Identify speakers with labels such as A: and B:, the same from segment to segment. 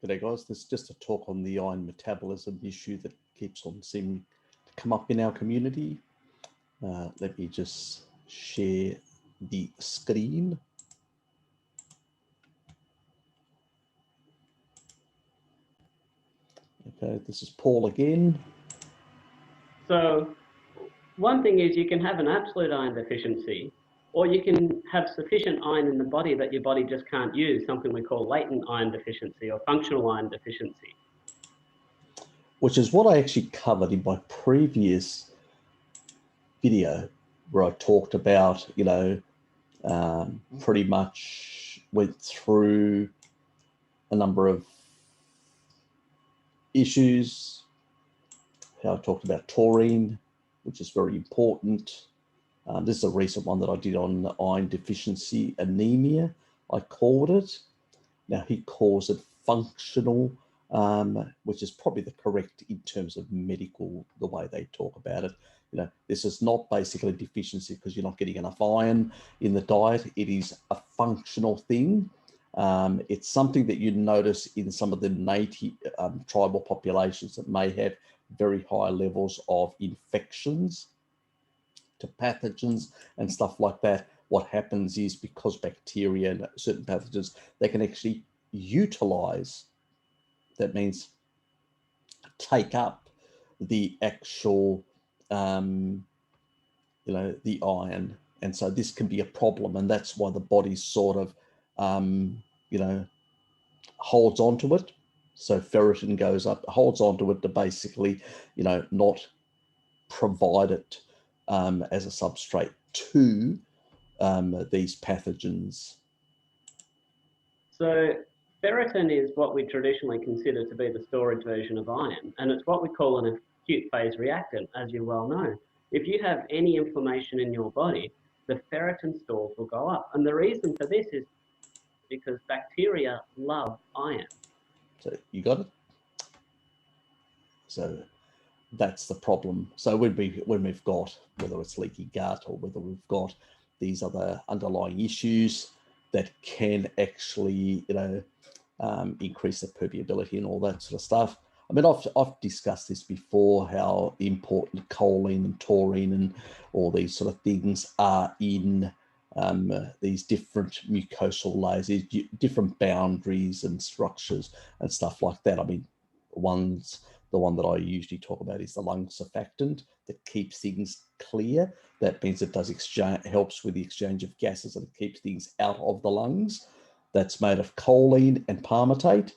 A: G'day guys, this is just a talk on the iron metabolism issue that keeps on seeming to come up in our community. Let me just share the screen. Okay, this is Paul again.
B: So one thing is you can have an absolute iron deficiency, or you can have sufficient iron in the body that your body just can't use, something we call latent iron deficiency or functional iron deficiency.
A: Which is what I actually covered in my previous video, where I talked about, pretty much went through a number of issues, how I talked about taurine, which is very important. This is a recent one that I did on iron deficiency anemia, I called it. Now he calls it functional, which is probably the correct in terms of medical, the way they talk about it. This is not basically a deficiency because you're not getting enough iron in the diet. It is a functional thing. It's something that you notice in some of the native tribal populations that may have very high levels of infections to pathogens and stuff like that. What happens is, because bacteria and certain pathogens, they can actually utilize, that means take up the actual, the iron. And so this can be a problem, and that's why the body sort of, holds onto it. So ferritin goes up, holds onto it to basically, not provide it as a substrate to these pathogens.
B: So ferritin is what we traditionally consider to be the storage version of iron, and it's what we call an acute phase reactant, as you well know. If you have any inflammation in your body, the ferritin stores will go up. And the reason for this is because bacteria love iron.
A: So you got it? So that's the problem. So when we've got, whether it's leaky gut or whether we've got these other underlying issues that can actually, increase the permeability and all that sort of stuff. I mean, I've discussed this before, how important choline and taurine and all these sort of things are in these different mucosal layers, different boundaries and structures and stuff like that. I mean, the one that I usually talk about is the lung surfactant that keeps things clear. That means it does helps with the exchange of gases, and it keeps things out of the lungs. That's made of choline and palmitate.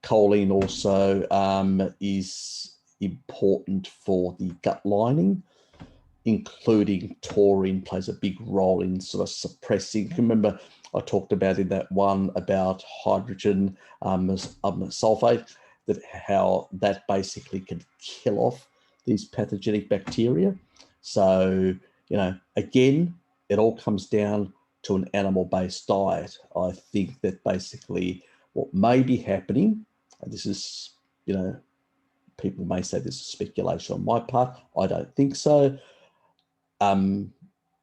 A: Choline also is important for the gut lining, including taurine plays a big role in sort of suppressing. Remember, I talked about in that one about hydrogen sulfate, that how that basically can kill off these pathogenic bacteria. So, again, it all comes down to an animal-based diet. I think that basically what may be happening, and this is, people may say this is speculation on my part, I don't think so.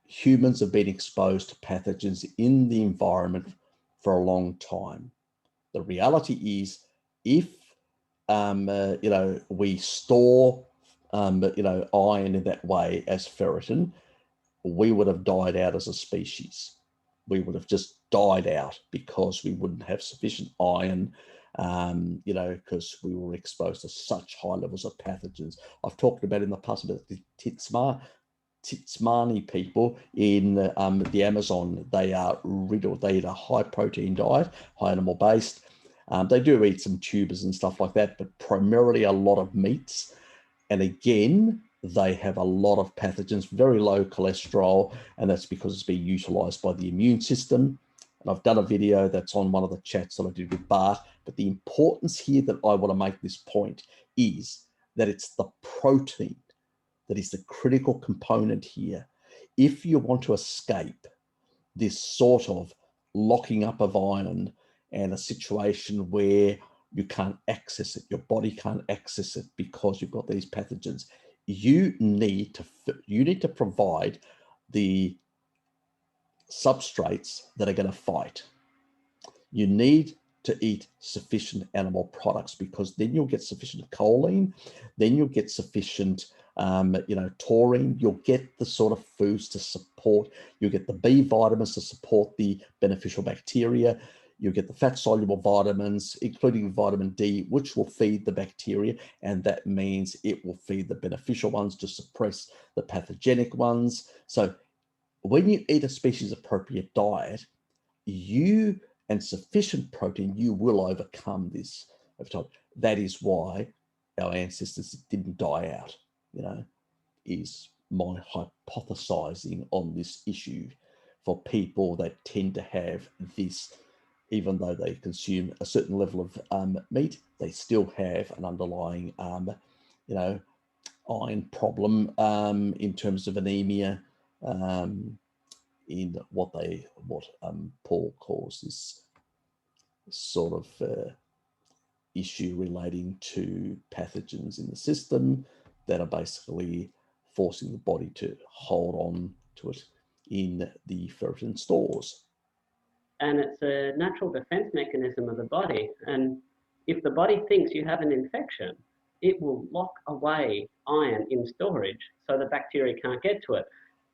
A: Humans have been exposed to pathogens in the environment for a long time. The reality is, if we store iron in that way as ferritin, we would have died out as a species. We would have just died out because we wouldn't have sufficient iron, because we were exposed to such high levels of pathogens. I've talked about in the past about the Titsmani people in the Amazon. They are riddled. They eat a high protein diet, high animal based. They do eat some tubers and stuff like that, but primarily a lot of meats. And again, they have a lot of pathogens, very low cholesterol, and that's because it's being utilized by the immune system. And I've done a video that's on one of the chats that I did with Bart. But the importance here that I want to make this point is that it's the protein that is the critical component here. If you want to escape this sort of locking up of iron and a situation where you can't access it, your body can't access it because you've got these pathogens, you need to provide the substrates that are going to fight. You need to eat sufficient animal products, because then you'll get sufficient choline, then you'll get sufficient taurine, you'll get the sort of foods to support, you'll get the B vitamins to support the beneficial bacteria, you'll get the fat-soluble vitamins, including vitamin D, which will feed the bacteria, and that means it will feed the beneficial ones to suppress the pathogenic ones. So when you eat a species-appropriate diet, and sufficient protein, you will overcome this over time. That is why our ancestors didn't die out, is my hypothesizing on this issue for people that tend to have this. Even though they consume a certain level of meat, they still have an underlying, iron problem in terms of anemia, in what Paul calls this sort of issue relating to pathogens in the system that are basically forcing the body to hold on to it in the ferritin stores.
B: And it's a natural defense mechanism of the body. And if the body thinks you have an infection, it will lock away iron in storage so the bacteria can't get to it.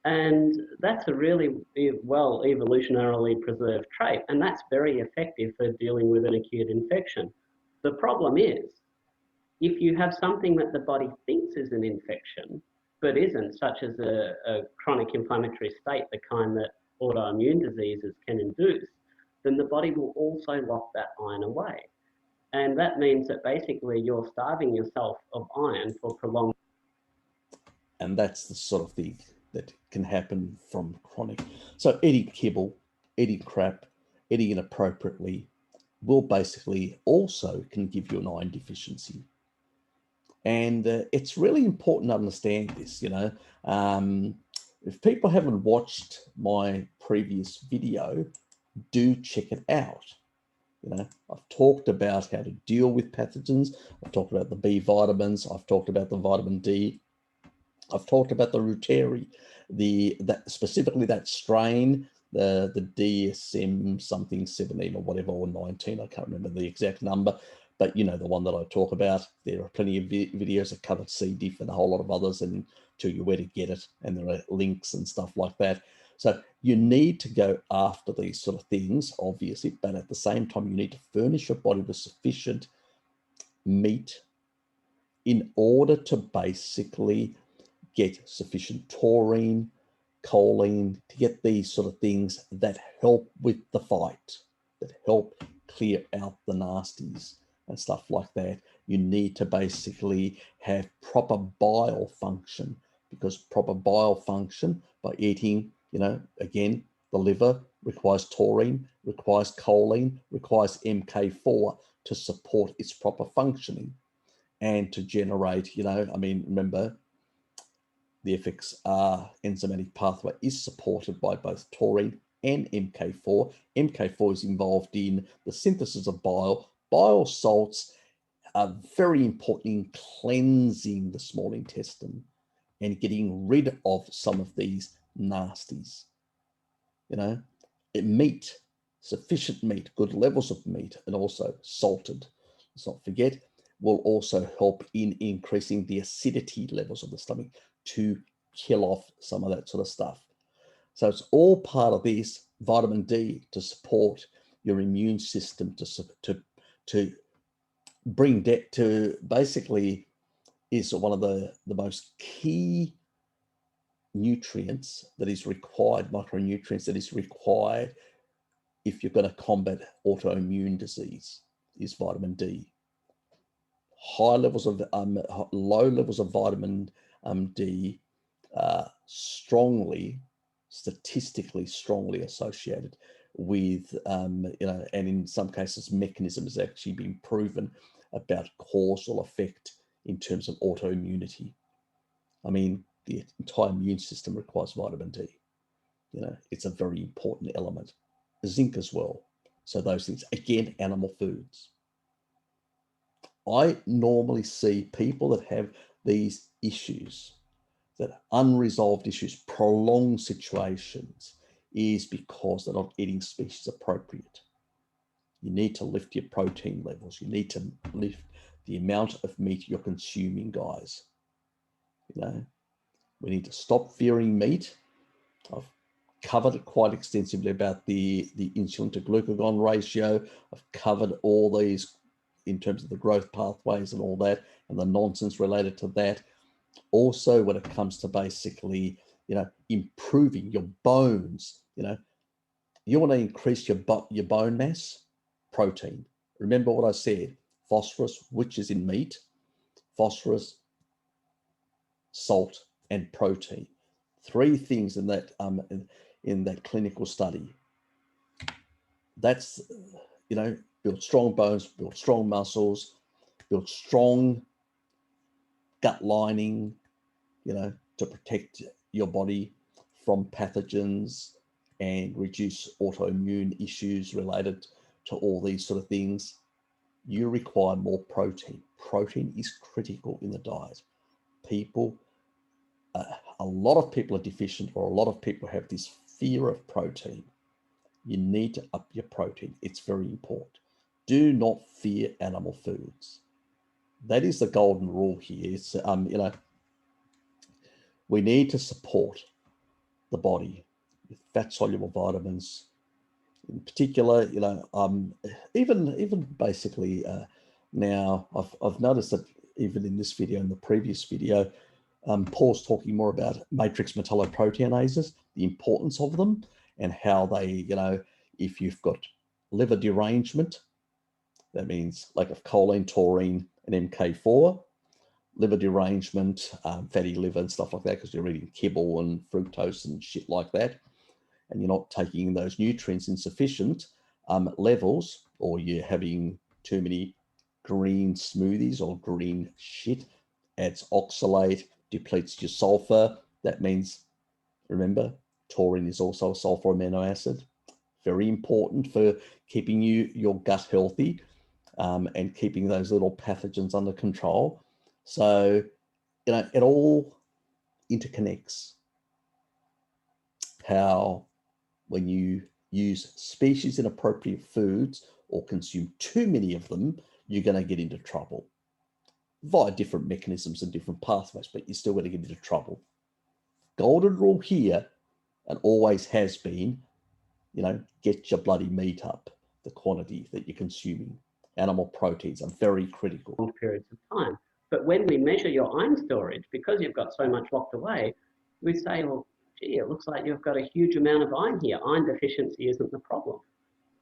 B: And that's a really well evolutionarily preserved trait, and that's very effective for dealing with an acute infection. The problem is, if you have something that the body thinks is an infection, but isn't, such as a chronic inflammatory state, the kind that autoimmune diseases can induce, then the body will also lock that iron away. And that means that basically you're starving yourself of iron for prolonged.
A: And that's the sort of thing that can happen from chronic. So eating kibble, eating crap, eating inappropriately will basically also can give you an iron deficiency. And it's really important to understand this, if people haven't watched my previous video, do check it out. I've talked about how to deal with pathogens. I've talked about the B vitamins. I've talked about the vitamin D. I've talked about the Reuteri, specifically that strain, the DSM something 17 or whatever, or 19. I can't remember the exact number, but the one that I talk about. There are plenty of videos that cover C. diff and a whole lot of others, and tell you where to get it, and there are links and stuff like that. So you need to go after these sort of things, obviously, but at the same time, you need to furnish your body with sufficient meat in order to basically get sufficient taurine, choline, to get these sort of things that help with the fight, that help clear out the nasties and stuff like that. You need to basically have proper bile function, because proper bile function by eating, again, the liver requires taurine, requires choline, requires MK4 to support its proper functioning and to generate, remember, the FXR enzymatic pathway is supported by both taurine and MK4. MK4 is involved in the synthesis of bile. Bile salts are very important in cleansing the small intestine and getting rid of some of these nasties. Meat, sufficient meat, good levels of meat, and also salted, let's not forget, will also help in increasing the acidity levels of the stomach to kill off some of that sort of stuff. So it's all part of this. Vitamin D to support your immune system, to bring debt, to basically is one of the most key nutrients that is required, micronutrients that is required if you're going to combat autoimmune disease, is vitamin D. Low levels of vitamin D statistically strongly associated with, and in some cases, mechanism has actually been proven about causal effect in terms of autoimmunity. The entire immune system requires vitamin D. It's a very important element. Zinc as well. So those things, again, animal foods. I normally see people that have these issues, that unresolved issues, prolonged situations, is because they're not eating species appropriate. You need to lift your protein levels. You need to lift the amount of meat you're consuming, guys. You know, we need to stop fearing meat. I've covered it quite extensively about the insulin to glucagon ratio. I've covered all these in terms of the growth pathways and all that, and the nonsense related to that. Also, when it comes to basically, you know, improving your bones, you know, you want to increase your bone mass, protein. Remember what I said, phosphorus, which is in meat, phosphorus, salt, and protein. Three things in that clinical study. That's, you know, build strong bones, build strong muscles, build strong gut lining, you know, to protect your body from pathogens and reduce autoimmune issues related to all these sort of things. You require more protein. Protein is critical in the diet. People, a lot of people are deficient, or a lot of people have this fear of protein. You need to up your protein. It's very important. Do not fear animal foods. That is the golden rule here. It's, you know, we need to support the body with fat-soluble vitamins. In particular, you know, even basically now I've noticed that even in this video and the previous video, Paul's talking more about matrix metalloproteinases, the importance of them, and how they, you know, if you've got liver derangement, that means lack of choline, taurine, and MK4, liver derangement, fatty liver and stuff like that, because you're eating kibble and fructose and shit like that, and you're not taking in those nutrients in sufficient levels, or you're having too many green smoothies or green shit, adds oxalate, depletes your sulfur. That means, remember, taurine is also a sulfur amino acid. Very important for keeping your gut healthy, and keeping those little pathogens under control. So, you know, it all interconnects. How when you use species inappropriate foods or consume too many of them, you're going to get into trouble via different mechanisms and different pathways, but you're still going to get into trouble. Golden rule here, and always has been, you know, get your bloody meat up, the quantity that you're consuming. Animal proteins are very critical.
B: Long periods of time. But when we measure your iron storage, because you've got so much locked away, we say, well, gee, it looks like you've got a huge amount of iron here. Iron deficiency isn't the problem.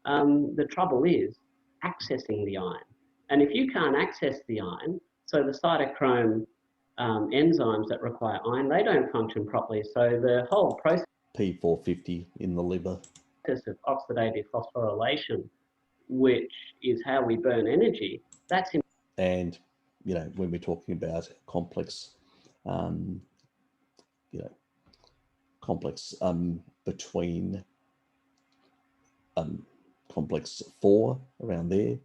B: The trouble is accessing the iron. And if you can't access the iron, so the cytochrome enzymes that require iron, they don't function properly. So the whole process
A: P450 in the liver.
B: Of oxidative phosphorylation, which is how we burn energy, that's
A: and, you know, when we're talking about complex, you know, complex between complex 4 around there, in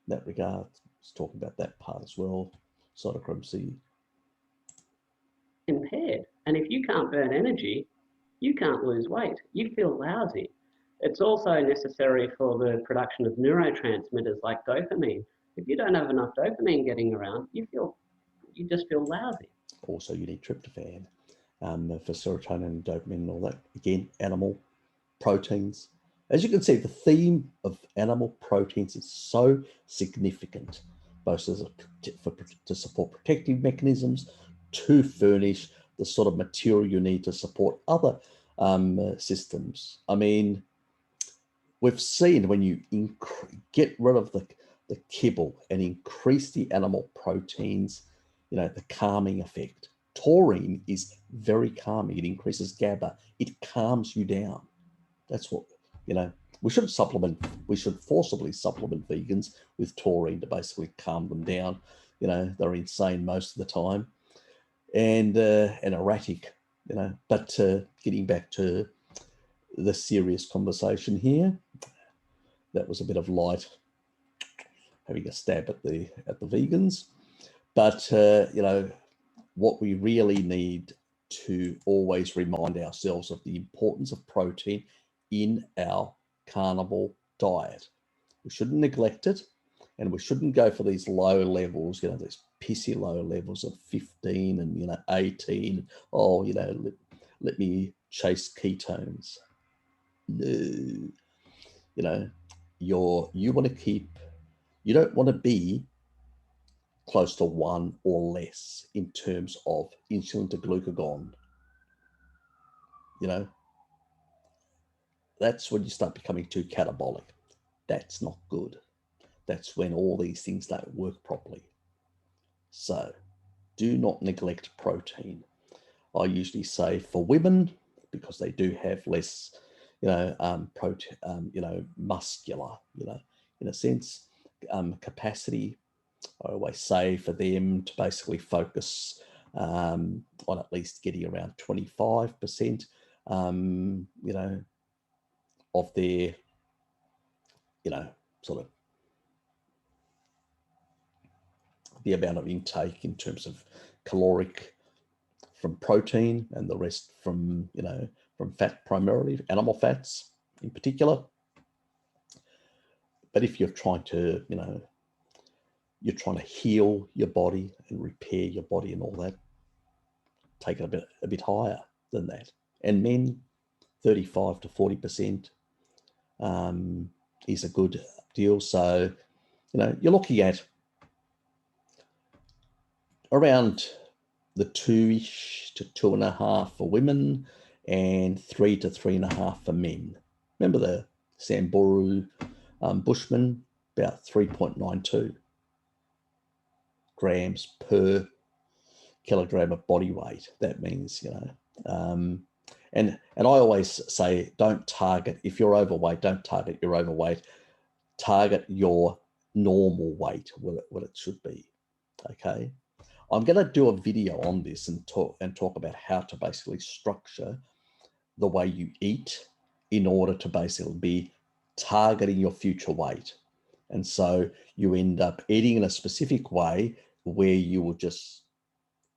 A: that regard, let's talk about that part as well. Cytochrome C.
B: Impaired. And if you can't burn energy, you can't lose weight. You feel lousy. It's also necessary for the production of neurotransmitters like dopamine. If you don't have enough dopamine getting around, you just feel lousy.
A: Also, you need tryptophan for serotonin and dopamine and all that. Again, animal proteins. As you can see, the theme of animal proteins is so significant, both as to support protective mechanisms, to furnish the sort of material you need to support other systems. I mean, we've seen when you get rid of the kibble and increase the animal proteins, you know, the calming effect. Taurine is very calming. It increases GABA. It calms you down. That's what, you know, we should forcibly supplement vegans with taurine to basically calm them down. You know, they're insane most of the time and erratic, you know. But getting back to the serious conversation here, that was a bit of light having a stab at the vegans. But, you know, what we really need to always remind ourselves of the importance of protein in our carnivore diet. We shouldn't neglect it, and we shouldn't go for these low levels, you know, these pissy low levels of 15 and, you know, 18. Oh, you know, let me chase ketones. No, you know, you want to keep, you don't want to be close to 1 or less in terms of insulin to glucagon. You know, that's when you start becoming too catabolic. That's not good. That's when all these things don't work properly. So do not neglect protein. I usually say for women, because they do have less, you know, protein, you know, muscular, you know, in a sense, capacity. I always say for them to basically focus on at least getting around 25%, you know, of their, you know, sort of the amount of intake in terms of caloric from protein, and the rest from, you know, from fat, primarily animal fats in particular. But if you're trying to, you know, you're trying to heal your body and repair your body and all that, take it a bit higher than that. And men, 35 to 40% is a good deal. So, you know, you're looking at around the 2-ish to 2.5 for women, and 3 to 3.5 for men. Remember the Samburu Bushman, about 3.92 grams per kilogram of body weight. That means, you know, and I always say, don't target, if you're overweight, don't target your overweight, target your normal weight, what it should be. Okay. I'm going to do a video on this and talk about how to basically structure the way you eat in order to basically be targeting your future weight. And so you end up eating in a specific way where you will just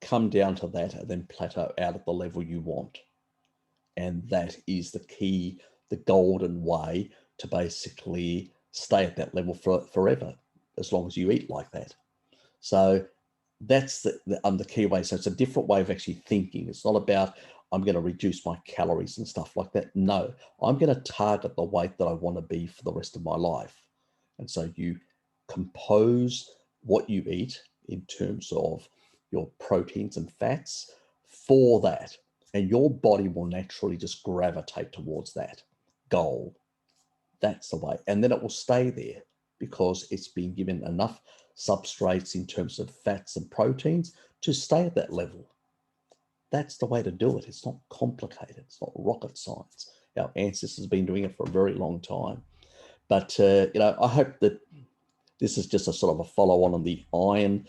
A: come down to that and then plateau out at the level you want. And that is the key, the golden way to basically stay at that level forever, as long as you eat like that. So that's the key way. So it's a different way of actually thinking. It's not about, I'm going to reduce my calories and stuff like that. No, I'm going to target the weight that I want to be for the rest of my life. And so you compose what you eat in terms of your proteins and fats for that. And your body will naturally just gravitate towards that goal. That's the way. And then it will stay there because it's been given enough substrates in terms of fats and proteins to stay at that level. That's the way to do it. It's not complicated. It's not rocket science. Our ancestors have been doing it for a very long time. But, you know, I hope that this is just a sort of a follow on the iron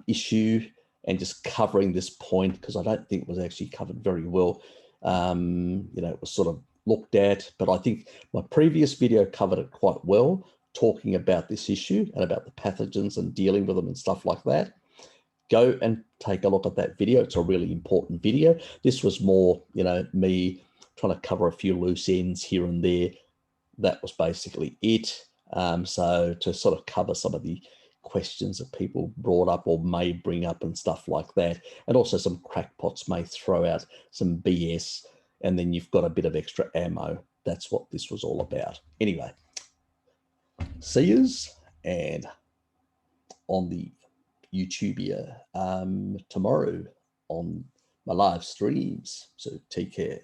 A: issue, and just covering this point, because I don't think it was actually covered very well. You know, it was sort of looked at, but I think my previous video covered it quite well, talking about this issue and about the pathogens and dealing with them and stuff like that. Go and take a look at that video. It's a really important video. This was more, you know, me trying to cover a few loose ends here and there. That was basically it. So to sort of cover some of the questions that people brought up or may bring up and stuff like that. And also some crackpots may throw out some BS, and then you've got a bit of extra ammo. That's what this was all about. Anyway, see yous, and on the YouTube here tomorrow on my live streams. So take care.